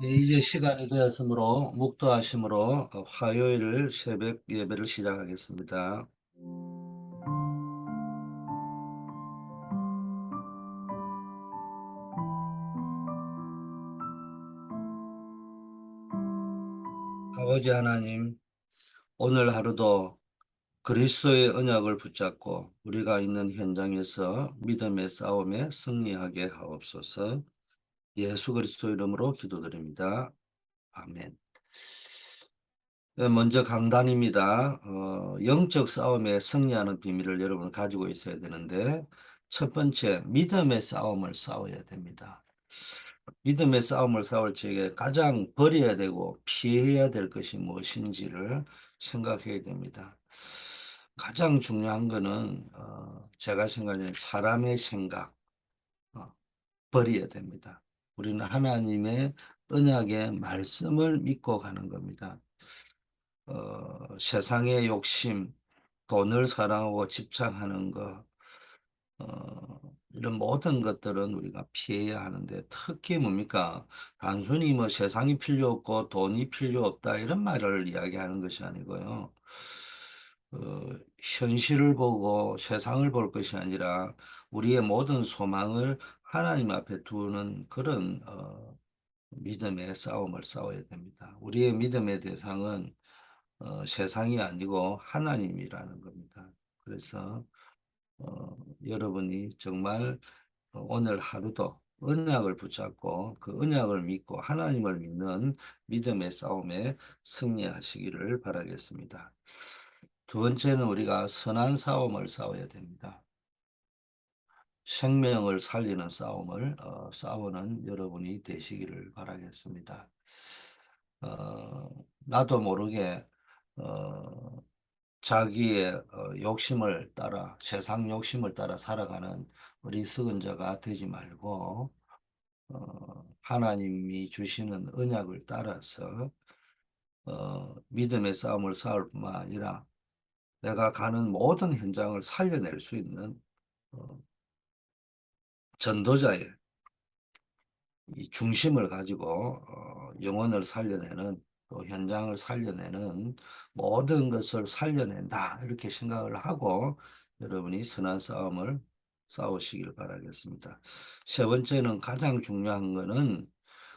예, 이제 시간이 되었으므로 묵도하심으로 화요일 새벽 예배를 시작하겠습니다. 아버지 하나님, 오늘 하루도 그리스도의 언약을 붙잡고 우리가 있는 현장에서 믿음의 싸움에 승리하게 하옵소서. 예수 그리스도 이름으로 기도드립니다. 아멘. 네, 먼저 강단입니다. 영적 싸움에 승리하는 비밀을 여러분 가지고 있어야 되는데, 첫 번째, 믿음의 싸움을 싸워야 됩니다. 믿음의 싸움을 싸울 적에 가장 버려야 되고 피해야 될 것이 무엇인지를 생각해야 됩니다. 가장 중요한 거는 제가 생각하는 사람의 생각, 어, 버려야 됩니다. 우리는 하나님의 언약의 말씀을 믿고 가는 겁니다. 세상의 욕심, 돈을 사랑하고 집착하는 것, 이런 모든 것들은 우리가 피해야 하는데, 특히 뭡니까? 단순히 뭐 세상이 필요 없고 돈이 필요 없다 이런 말을 이야기하는 것이 아니고요. 현실을 보고 세상을 볼 것이 아니라 우리의 모든 소망을 하나님 앞에 두는 그런 믿음의 싸움을 싸워야 됩니다. 우리의 믿음의 대상은 세상이 아니고 하나님이라는 겁니다. 그래서 여러분이 정말 오늘 하루도 언약을 붙잡고 그 언약을 믿고 하나님을 믿는 믿음의 싸움에 승리하시기를 바라겠습니다. 두 번째는 우리가 선한 싸움을 싸워야 됩니다. 생명을 살리는 싸움을 싸우는 여러분이 되시기를 바라겠습니다. 나도 모르게 어, 자기의 욕심을 따라 세상 욕심을 따라 살아가는 어리석은 자가 되지 말고 하나님이 주시는 언약을 따라서 믿음의 싸움을 싸울 뿐만 아니라 내가 가는 모든 현장을 살려낼 수 있는 어, 전도자의 이 중심을 가지고 영혼을 살려내는 또 현장을 살려내는 모든 것을 살려낸다 이렇게 생각을 하고 여러분이 선한 싸움을 싸우시길 바라겠습니다. 세 번째는 가장 중요한 것은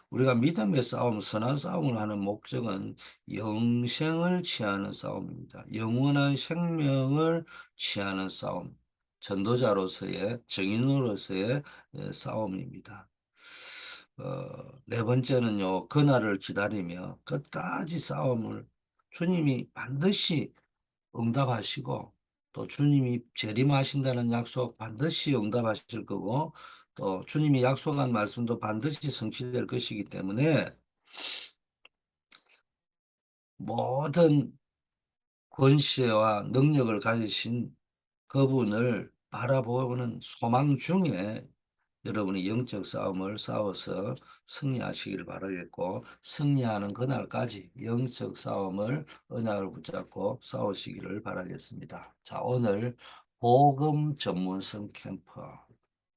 우리가 믿음의 싸움, 선한 싸움을 하는 목적은 영생을 취하는 싸움입니다. 영원한 생명을 취하는 싸움, 전도자로서의 증인으로서의 싸움입니다. 네 번째는요, 그날을 기다리며 끝까지 싸움을 주님이 반드시 응답하시고 또 주님이 재림하신다는 약속 반드시 응답하실 거고 또 주님이 약속한 말씀도 반드시 성취될 것이기 때문에 모든 권세와 능력을 가지신 그분을 바라보는 소망 중에 여러분이 영적 싸움을 싸워서 승리하시기를 바라겠고 승리하는 그날까지 영적 싸움을 언약을 붙잡고 싸우시기를 바라겠습니다. 자, 오늘 복음 전문성 캠프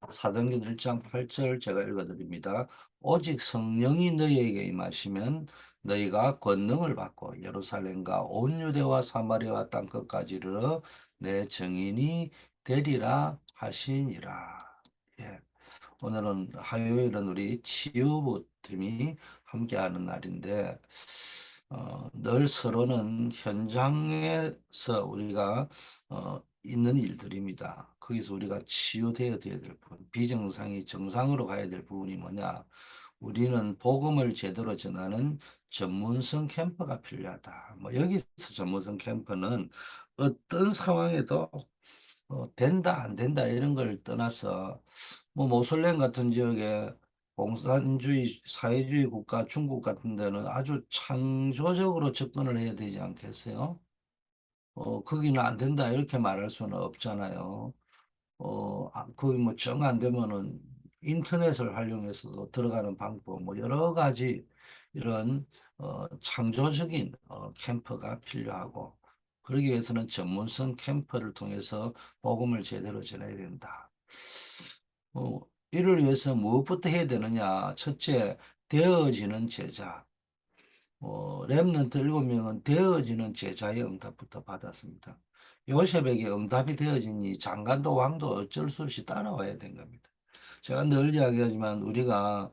사도행전 1장 8절 제가 읽어드립니다. 오직 성령이 너희에게 임하시면 너희가 권능을 받고 예루살렘과 온 유대와 사마리아와 땅 끝까지 이르러 내 증인이 되리라 하시니라. 예. 오늘은 화요일은 우리 치유팀이 함께하는 날인데 늘 서로는 현장에서 우리가 있는 일들입니다. 거기서 우리가 치유되어야 될 부분, 비정상이 정상으로 가야 될 부분이 뭐냐? 우리는 복음을 제대로 전하는 전문성 캠퍼가 필요하다. 뭐 여기서 전문성 캠퍼는 어떤 상황에도 된다 안 된다 이런 걸 떠나서 뭐 모슬렘 같은 지역에 공산주의 사회주의 국가 중국 같은 데는 아주 창조적으로 접근을 해야 되지 않겠어요? 거기는 안 된다 이렇게 말할 수는 없잖아요. 거기 뭐 정 안 되면은 인터넷을 활용해서도 들어가는 방법 뭐 여러 가지 이런 창조적인 캠프가 필요하고 그러기 위해서는 전문성 캠프를 통해서 복음을 제대로 전해야 된다. 이를 위해서 무엇부터 해야 되느냐? 첫째, 되어지는 제자. 렘넌트 7명은 되어지는 제자의 응답부터 받았습니다. 요셉에게 응답이 되어지니 장관도 왕도 어쩔 수 없이 따라와야 된 겁니다. 제가 늘 이야기하지만 우리가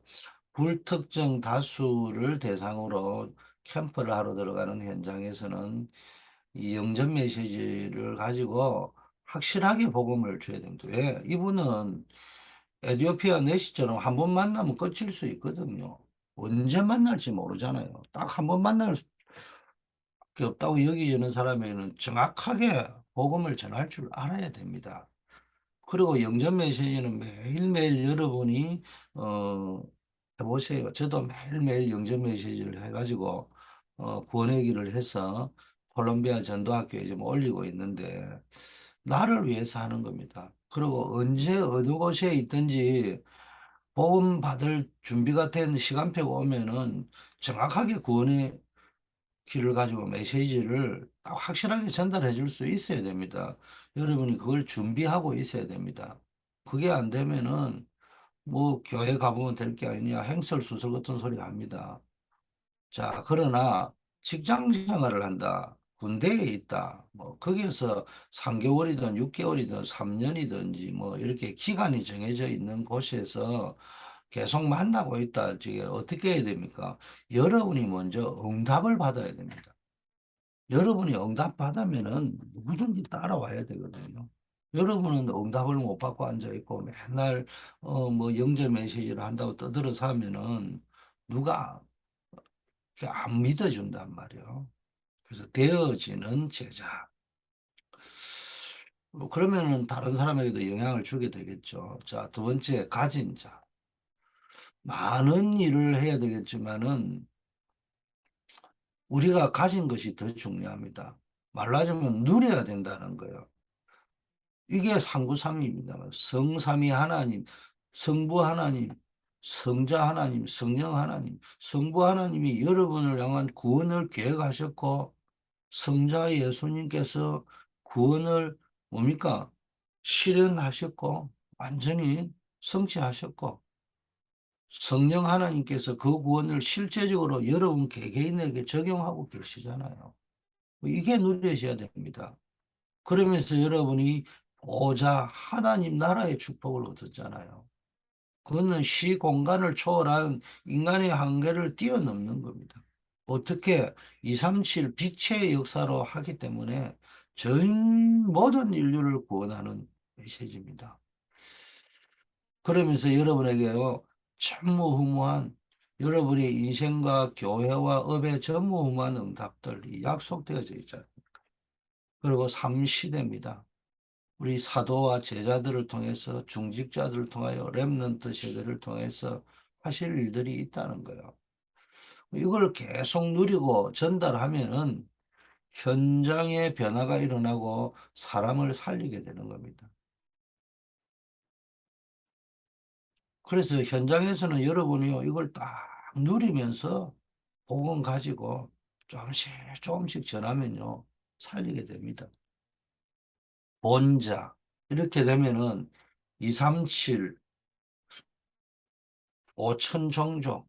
불특정 다수를 대상으로 캠프를 하러 들어가는 현장에서는 이 영전 메시지를 가지고 확실하게 복음을 줘야 됩니다. 왜? 이분은 에티오피아 내시처럼 한 번 만나면 끝일 수 있거든요. 언제 만날지 모르잖아요. 딱 한 번 만날 게 없다고 여기지는 사람에게는 정확하게 복음을 전할 줄 알아야 됩니다. 그리고 영전 메시지는 매일매일 여러분이 어 해보세요. 저도 매일매일 영전 메시지를 해가지고 구원회기를 해서 콜롬비아 전도학교에 좀 올리고 있는데 나를 위해서 하는 겁니다. 그리고 언제 어느 곳에 있든지 복음 받을 준비가 된 시간표가 오면은 정확하게 구원의 길을 가지고 메시지를 딱 확실하게 전달해 줄 수 있어야 됩니다. 여러분이 그걸 준비하고 있어야 됩니다. 그게 안 되면은 뭐 교회 가보면 될 게 아니냐 행설수설 같은 소리 합니다. 자, 그러나 직장 생활을 한다. 군대에 있다. 뭐 거기에서 3개월이든 6개월이든 3년이든지 뭐 이렇게 기간이 정해져 있는 곳에서 계속 만나고 있다. 지금 어떻게 해야 됩니까? 여러분이 먼저 응답을 받아야 됩니다. 여러분이 응답 받으면은 누구든지 따라와야 되거든요. 여러분은 응답을 못 받고 앉아 있고 맨날 뭐 영접 메시지를 한다고 떠들어서 하면은 누가 안 믿어준단 말이에요. 그래서 되어지는 제자. 그러면은 다른 사람에게도 영향을 주게 되겠죠. 자, 두 번째 가진 자. 많은 일을 해야 되겠지만은 우리가 가진 것이 더 중요합니다. 말하자면 누려야 된다는 거예요. 이게 상구삼위입니다. 성삼위 하나님, 성부 하나님, 성자 하나님, 성령 하나님. 성부 하나님이 여러분을 향한 구원을 계획하셨고 성자 예수님께서 구원을 뭡니까? 실현하셨고 완전히 성취하셨고 성령 하나님께서 그 구원을 실제적으로 여러분 개개인에게 적용하고 계시잖아요. 이게 누려져야 됩니다. 그러면서 여러분이 보좌 하나님 나라의 축복을 얻었잖아요. 그거는 시 공간을 초월한 인간의 한계를 뛰어넘는 겁니다. 어떻게 237 빛의 역사로 하기 때문에 전 모든 인류를 구원하는 메시지입니다. 그러면서 여러분에게요, 전무후무한 여러분의 인생과 교회와 업의 전무후무한 응답들이 약속되어져 있잖아요. 그리고 3시대입니다. 우리 사도와 제자들을 통해서 중직자들을 통하여 렘넌트 세대를 통해서 하실 일들이 있다는 거예요. 이걸 계속 누리고 전달하면은 현장에 변화가 일어나고 사람을 살리게 되는 겁니다. 그래서 현장에서는 여러분이요, 이걸 딱 누리면서 복음 가지고 조금씩 조금씩 전하면요, 살리게 됩니다. 본자. 이렇게 되면은 237, 5천 종족,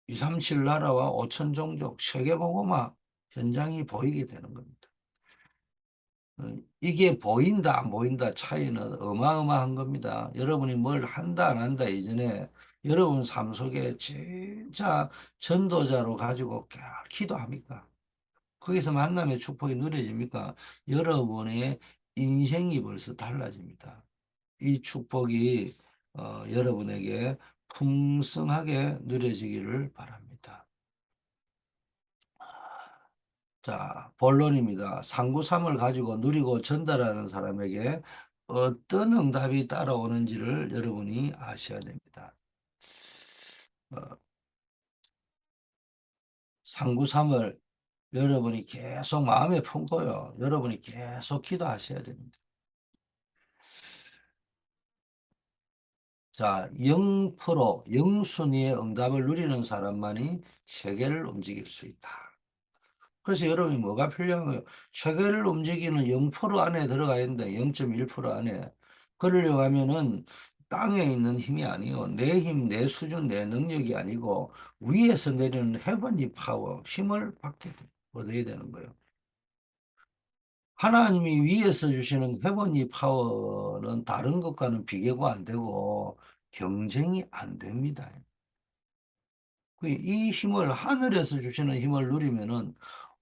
237 나라와 5천 종족, 세계복음화 현장이 보이게 되는 겁니다. 이게 보인다 안 보인다 차이는 어마어마한 겁니다. 여러분이 뭘 한다 안 한다 이전에 여러분 삶 속에 진짜 전도자로 가지고 기도합니까? 거기서 만남의 축복이 누려집니까? 여러분의 인생이 벌써 달라집니다. 이 축복이 여러분에게 풍성하게 누려지기를 바랍니다. 자, 본론입니다. 상구삼을 가지고 누리고 전달하는 사람에게 어떤 응답이 따라오는지를 여러분이 아셔야 됩니다. 어, 상구삼을 여러분이 계속 마음에 품고요. 여러분이 계속 기도하셔야 됩니다. 자, 0%, 0순위의 응답을 누리는 사람만이 세계를 움직일 수 있다. 그래서 여러분이 뭐가 필요한 거예요? 세계를 움직이는 0% 안에 들어가야 된다. 0.1% 안에. 그러려고 하면은 땅에 있는 힘이 아니요. 내 힘, 내 수준, 내 능력이 아니고 위에서 내리는 헤븐리 파워, 힘을 얻어야 되는 거예요. 하나님이 위에서 주시는 헤븐리 파워는 다른 것과는 비교가 안 되고 경쟁이 안 됩니다. 이 힘을 하늘에서 주시는 힘을 누리면은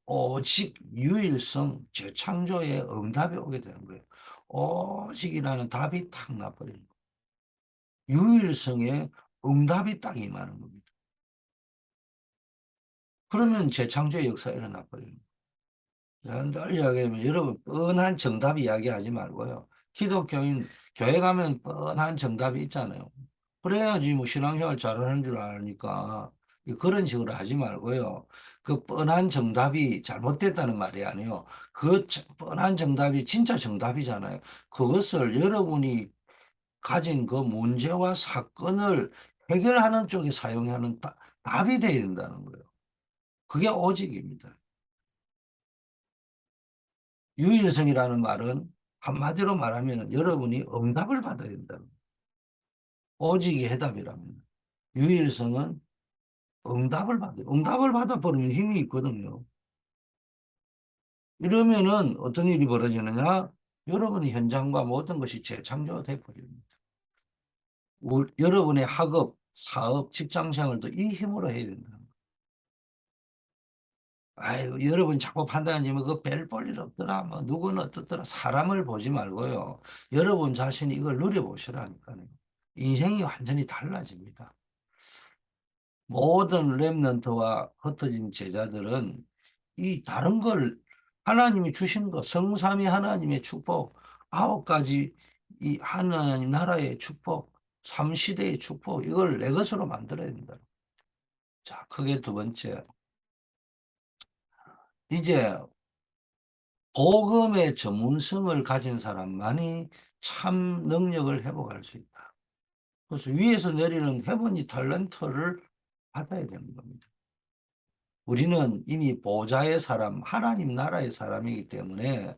오직 유일성, 재창조의 응답이 오게 되는 거예요. 오직이라는 답이 탁 나버리는 거예요. 유일성의 응답이 딱 임하는 겁니다. 그러면 재창조의 역사가 일어나 버리는 거예요. 늘 이야기하면 여러분 뻔한 정답 이야기하지 말고요. 기독교인 교회 가면 뻔한 정답이 있잖아요. 그래야지 뭐 신앙생활 잘하는 줄 아니까 그런 식으로 하지 말고요. 그 뻔한 정답이 잘못됐다는 말이 아니에요. 뻔한 정답이 진짜 정답이잖아요. 그것을 여러분이 가진 그 문제와 사건을 해결하는 쪽에 사용하는 답이 되어야 된다는 거예요. 그게 오직입니다. 유일성이라는 말은 한마디로 말하면 여러분이 응답을 받아야 된다. 오직이 해답이랍니다. 유일성은 응답을 받아요. 응답을 받아버리면 힘이 있거든요. 이러면은 어떤 일이 벌어지느냐? 여러분의 현장과 모든 것이 재창조가 돼버립니다. 여러분의 학업, 사업, 직장생활도 이 힘으로 해야 된다. 아유, 여러분 자꾸 판단하지만 그 별 볼 일 없더라. 뭐 누구는 어떻더라. 사람을 보지 말고요. 여러분 자신이 이걸 누려보시라니까요. 인생이 완전히 달라집니다. 모든 렘넌트와 흩어진 제자들은 이 다른 걸 하나님이 주신 거, 성삼위 하나님의 축복, 9가지 이 하나님 나라의 축복, 삼시대의 축복, 이걸 내 것으로 만들어야 된다. 자, 그게 두 번째. 이제 복음의 전문성을 가진 사람만이 참 능력을 회복할 수 있다. 그래서 위에서 내리는 헤븐이 탤런트를 받아야 되는 겁니다. 우리는 이미 보좌의 사람, 하나님 나라의 사람이기 때문에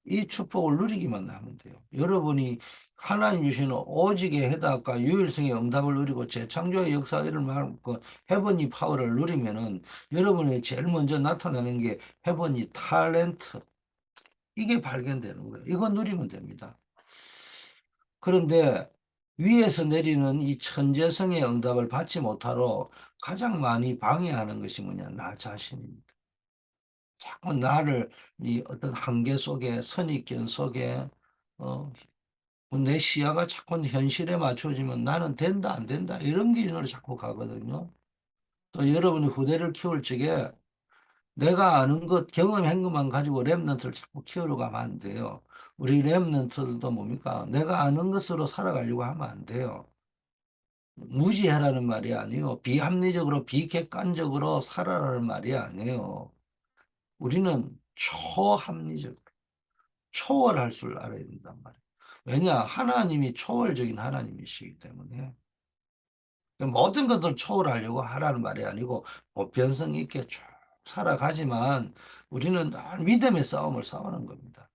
이 축복을 누리기만 하면 돼요. 여러분이 하나님 주시는 오직의 해답과 유일성의 응답을 누리고 재창조의 역사를 일어나고 헤븐이 파워를 누리면은 여러분이 제일 먼저 나타나는 게 헤븐이 탤런트. 이게 발견되는 거예요. 이거 누리면 됩니다. 그런데 위에서 내리는 이 천재성의 응답을 받지 못하러 가장 많이 방해하는 것이 뭐냐? 나 자신입니다. 자꾸 나를 이 어떤 한계 속에 선입견 속에 어, 내 시야가 자꾸 현실에 맞춰지면 나는 된다 안 된다 이런 기준으로 자꾸 가거든요. 또 여러분이 후대를 키울 적에 내가 아는 것 경험한 것만 가지고 랩런트를 자꾸 키우러 가면 안 돼요. 우리 랩런트들도 뭡니까? 내가 아는 것으로 살아가려고 하면 안 돼요. 무지하라는 말이 아니에요. 비합리적으로 비객관적으로 살아라는 말이 아니에요. 우리는 초합리적, 초월할 줄 알아야 된단 말이에요. 왜냐? 하나님이 초월적인 하나님이시기 때문에. 모든 것을 초월하려고 하라는 말이 아니고 보편성 있게 쭉 살아가지만 우리는 늘 믿음의 싸움을 싸우는 겁니다.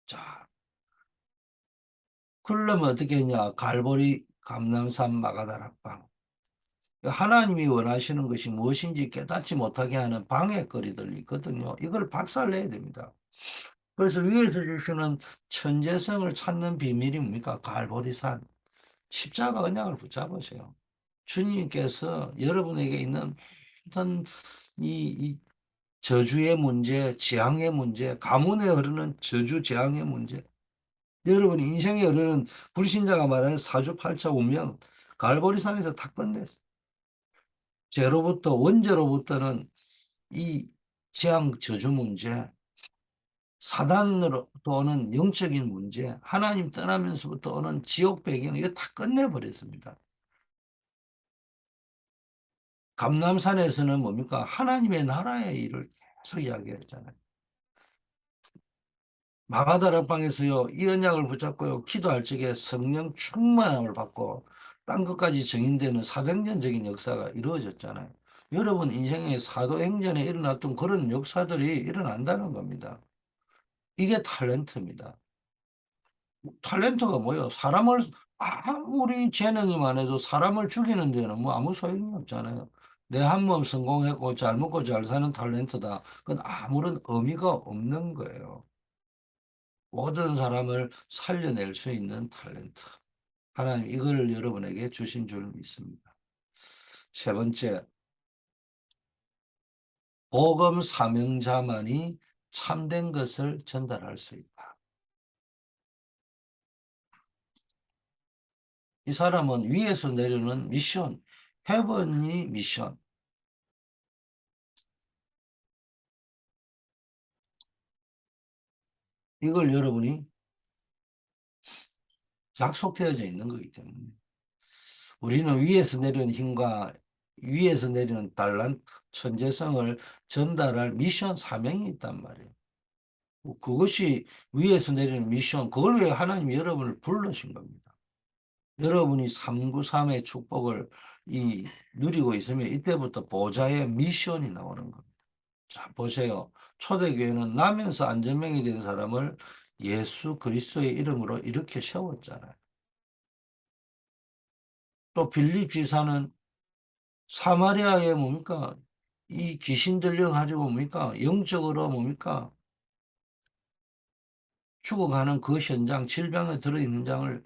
자, 그러려면 어떻게 했냐? 갈보리, 감람산, 마가다락방. 하나님이 원하시는 것이 무엇인지 깨닫지 못하게 하는 방해거리들이 있거든요. 이걸 박살내야 됩니다. 그래서 위에서 주시는 천재성을 찾는 비밀이 뭡니까? 갈보리산. 십자가 언약을 붙잡으세요. 주님께서 여러분에게 있는 모든 이 저주의 문제, 재앙의 문제, 가문에 흐르는 저주, 재앙의 문제, 여러분 인생에 흐르는 불신자가 말하는 사주팔자 운명, 갈보리산에서 다 끝냈어요. 죄로부터, 원죄로부터는 이 재앙, 저주 문제, 사단으로 또 오는 영적인 문제, 하나님 떠나면서부터 오는 지옥 배경, 이거 다 끝내버렸습니다. 감람산에서는 뭡니까? 하나님의 나라의 일을 계속 이야기했잖아요. 마가다락방에서요, 이 언약을 붙잡고요, 기도할 적에 성령 충만함을 받고 땅 끝까지 증인되는 사도행전적인 역사가 이루어졌잖아요. 여러분 인생의 사도행전에 일어났던 그런 역사들이 일어난다는 겁니다. 이게 탤런트입니다. 탤런트가 뭐예요? 사람을 아무리 재능이만 해도 사람을 죽이는 데는 뭐 아무 소용이 없잖아요. 내 한 몸 성공했고 잘 먹고 잘 사는 탤런트다. 그건 아무런 의미가 없는 거예요. 모든 사람을 살려낼 수 있는 탤런트. 하나님 이걸 여러분에게 주신 줄 믿습니다. 세 번째, 복음 사명자만이 참된 것을 전달할 수 있다. 이 사람은 위에서 내려오는 미션, 헤븐리 미션. 이걸 여러분이 약속되어져 있는 거기 때문에 우리는 위에서 내려온 힘과 위에서 내리는 달란트, 천재성을 전달할 미션 사명이 있단 말이에요. 그것이 위에서 내리는 미션, 그걸 위해 하나님이 여러분을 부르신 겁니다. 여러분이 393의 축복을 누리고 있으면 이때부터 보좌의 미션이 나오는 겁니다. 자, 보세요. 초대교회는 나면서 안전명이 된 사람을 예수 그리스도의 이름으로 이렇게 세웠잖아요. 또 빌립 지사는 사마리아에 뭡니까? 이 귀신 들려가지고 뭡니까? 영적으로 뭡니까? 죽어가는 그 현장, 질병에 들어있는 장을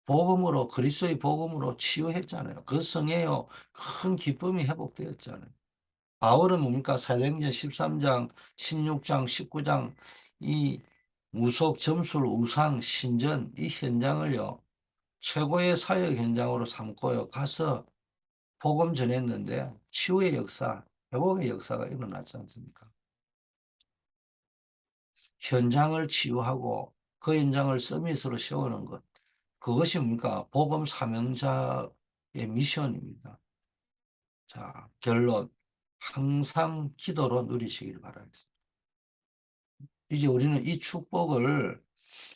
복음으로, 그리스도의 복음으로 치유했잖아요. 그 성에요. 큰 기쁨이 회복되었잖아요. 바울은 뭡니까? 사도행전 13장, 16장, 19장 이 무속, 점술, 우상, 신전 이 현장을요. 최고의 사역 현장으로 삼고요. 가서 복음 전했는데 치유의 역사, 회복의 역사가 일어났지 않습니까? 현장을 치유하고 그 현장을 서밋으로 세우는 것. 그것이 뭡니까? 복음 사명자의 미션입니다. 자, 결론. 항상 기도로 누리시길 바라겠습니다. 이제 우리는 이 축복을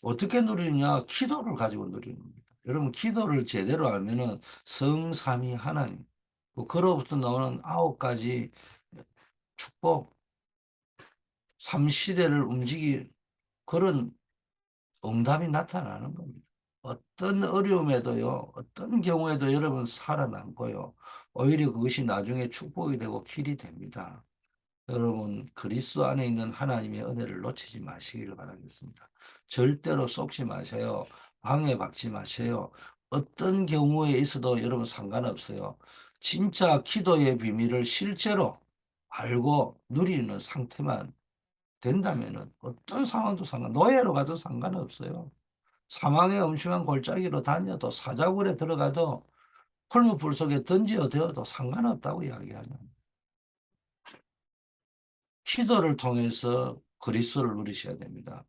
어떻게 누리느냐? 기도를 가지고 누리는 겁니다. 여러분, 기도를 제대로 알면은 성삼위 하나님, 또 그로부터 나오는 9가지 축복, 삼시대를 움직이 그런 응답이 나타나는 겁니다. 어떤 어려움에도요, 어떤 경우에도 여러분 살아남고요. 오히려 그것이 나중에 축복이 되고 길이 됩니다. 여러분, 그리스도 안에 있는 하나님의 은혜를 놓치지 마시기를 바라겠습니다. 절대로 속지 마세요. 방해받지 마세요. 어떤 경우에 있어도 여러분 상관없어요. 진짜 기도의 비밀을 실제로 알고 누리는 상태만 된다면은 어떤 상황도 노예로 가도 상관없어요. 사망의 음침한 골짜기로 다녀도 사자굴에 들어가도 풀무불 속에 던져 되어도 상관없다고 이야기하는 기도를 통해서 그리스도를 누리셔야 됩니다.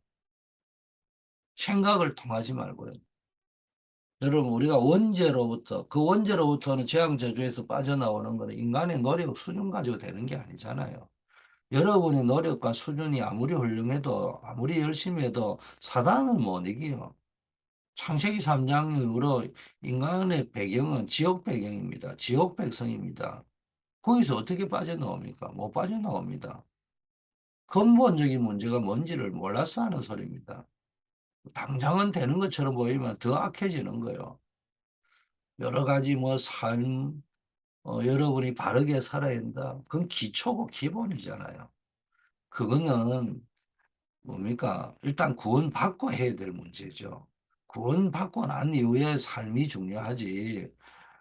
생각을 통하지 말고요. 여러분 우리가 원죄로부터 그 원죄로부터는 재앙 저주에서 빠져나오는 것은 인간의 노력 수준 가지고 되는 게 아니잖아요. 여러분의 노력과 수준이 아무리 훌륭해도 아무리 열심히 해도 사단은 못 이겨요. 창세기 3장 이후로 인간의 배경은 지옥 배경입니다. 지옥 백성입니다. 거기서 어떻게 빠져나옵니까? 못 빠져나옵니다. 근본적인 문제가 뭔지를 몰라서 하는 소리입니다. 당장은 되는 것처럼 보이면 더 악해지는 거예요. 여러 가지 뭐 여러분이 바르게 살아야 한다. 그건 기초고 기본이잖아요. 그거는 뭡니까? 일단 구원받고 해야 될 문제죠. 구원받고 난 이후에 삶이 중요하지.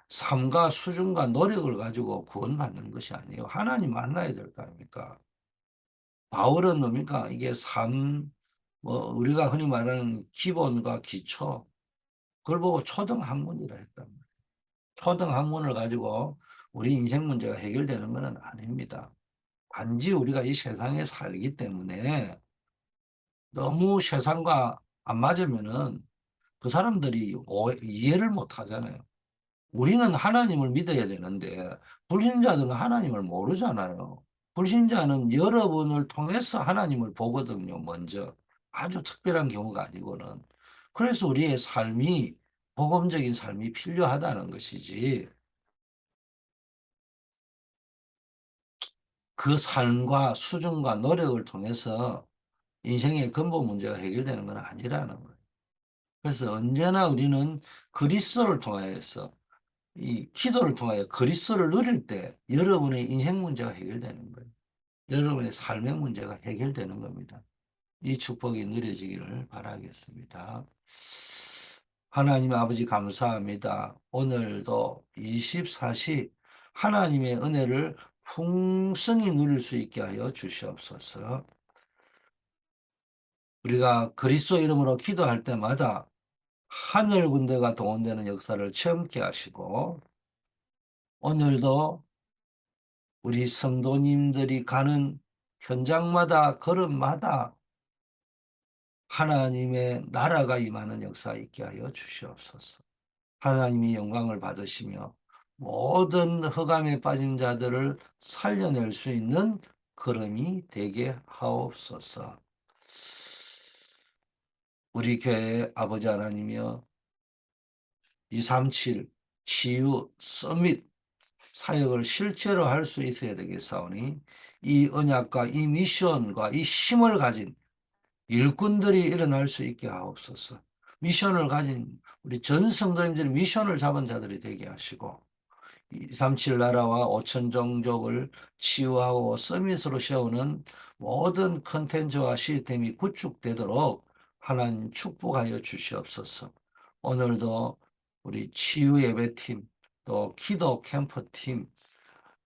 삶과 수준과 노력을 가지고 구원받는 것이 아니에요. 하나님 만나야 될 거 아닙니까? 바울은 뭡니까? 이게 우리가 흔히 말하는 기본과 기초, 그걸 보고 초등학문이라 했단 말이에요. 초등학문을 가지고 우리 인생 문제가 해결되는 것은 아닙니다. 단지 우리가 이 세상에 살기 때문에 너무 세상과 안 맞으면은 그 사람들이 이해를 못 하잖아요. 우리는 하나님을 믿어야 되는데 불신자들은 하나님을 모르잖아요. 불신자는 여러분을 통해서 하나님을 보거든요, 먼저. 아주 특별한 경우가 아니고는. 그래서 우리의 삶이, 복음적인 삶이 필요하다는 것이지, 그 삶과 수준과 노력을 통해서 인생의 근본 문제가 해결되는 건 아니라는 거예요. 그래서 언제나 우리는 그리스도를 통하여서 이 기도를 통하여 그리스도를 누릴 때 여러분의 인생 문제가 해결되는 거예요. 여러분의 삶의 문제가 해결되는 겁니다. 이 축복이 누려지기를 바라겠습니다. 하나님 아버지 감사합니다. 오늘도 24시 하나님의 은혜를 풍성히 누릴 수 있게 하여 주시옵소서. 우리가 그리스도 이름으로 기도할 때마다 하늘 군대가 동원되는 역사를 체험케 하시고 오늘도 우리 성도님들이 가는 현장마다 걸음마다 하나님의 나라가 임하는 역사 있게 하여 주시옵소서. 하나님이 영광을 받으시며 모든 흑암에 빠진 자들을 살려낼 수 있는 걸음이 되게 하옵소서. 우리 교회 아버지 하나님이여 237 치유 서밋 사역을 실제로 할 수 있어야 되겠사오니 이 언약과 이 미션과 이 힘을 가진 일꾼들이 일어날 수 있게 하옵소서. 미션을 가진 우리 전 성도님들이 미션을 잡은 자들이 되게 하시고 237 나라와 5천 종족을 치유하고 서밋으로 세우는 모든 컨텐츠와 시스템이 구축되도록 하나님 축복하여 주시옵소서. 오늘도 우리 치유 예배팀 또 기도 캠프팀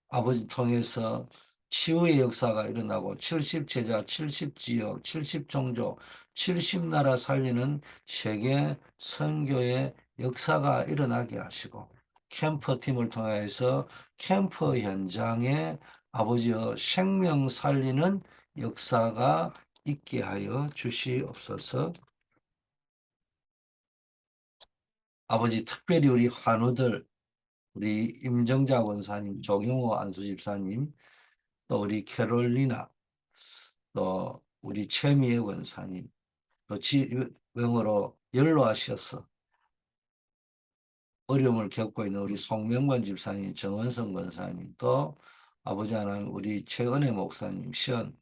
아버지 통해서 치유의 역사가 일어나고 70제자, 70지역, 70종족, 70나라 살리는 세계 선교의 역사가 일어나게 하시고 캠프팀을 통해서 캠프 현장에 아버지의 생명 살리는 역사가 있게 하여 주시옵소서. 아버지 특별히 우리 환우들 우리 임정자 원사님, 조경호 안수집사님, 또 우리 캐롤리나, 또 우리 최미애 원사님, 또 지병으로 연로하셔서 어려움을 겪고 있는 우리 송명관 집사님, 정원성 권사님, 또 아버지 하나님 우리 최은혜 목사님, 시연,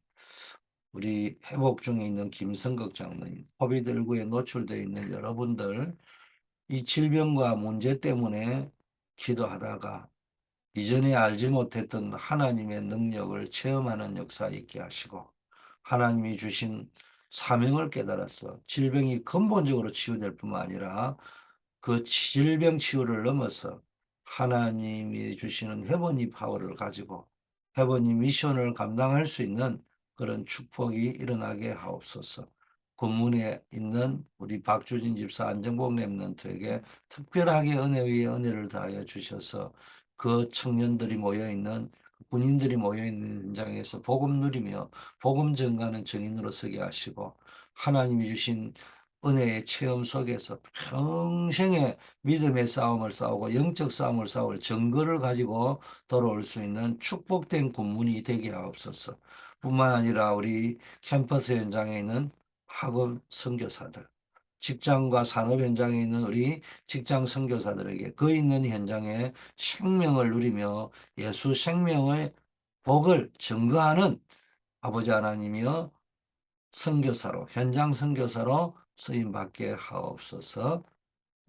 우리 회복 중에 있는 김성극 장로님, 코비드19에 노출되어 있는 여러분들, 이 질병과 문제 때문에 기도하다가 이전에 알지 못했던 하나님의 능력을 체험하는 역사 있게 하시고 하나님이 주신 사명을 깨달아서 질병이 근본적으로 치유될 뿐만 아니라 그 질병 치유를 넘어서 하나님이 주시는 해보니 파워를 가지고 해보니 미션을 감당할 수 있는 그런 축복이 일어나게 하옵소서. 본문에 있는 우리 박주진 집사 안정복 랩런트에게 특별하게 은혜 위에 은혜를 다하여 주셔서 그 청년들이 모여있는 군인들이 모여있는 현장에서 복음 누리며 복음 전가하는 증인으로 서게 하시고 하나님이 주신 은혜의 체험 속에서 평생의 믿음의 싸움을 싸우고 영적 싸움을 싸울 증거를 가지고 돌아올 수 있는 축복된 군문이 되게 하옵소서. 뿐만 아니라 우리 캠퍼스 현장에 있는 학업 선교사들, 직장과 산업 현장에 있는 우리 직장 선교사들에게 그 있는 현장에 생명을 누리며 예수 생명의 복을 증거하는 아버지 하나님이여 선교사로 현장 선교사로 쓰임 받게 하옵소서.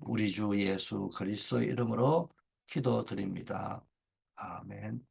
우리 주 예수 그리스도의 이름으로 기도드립니다. 아멘.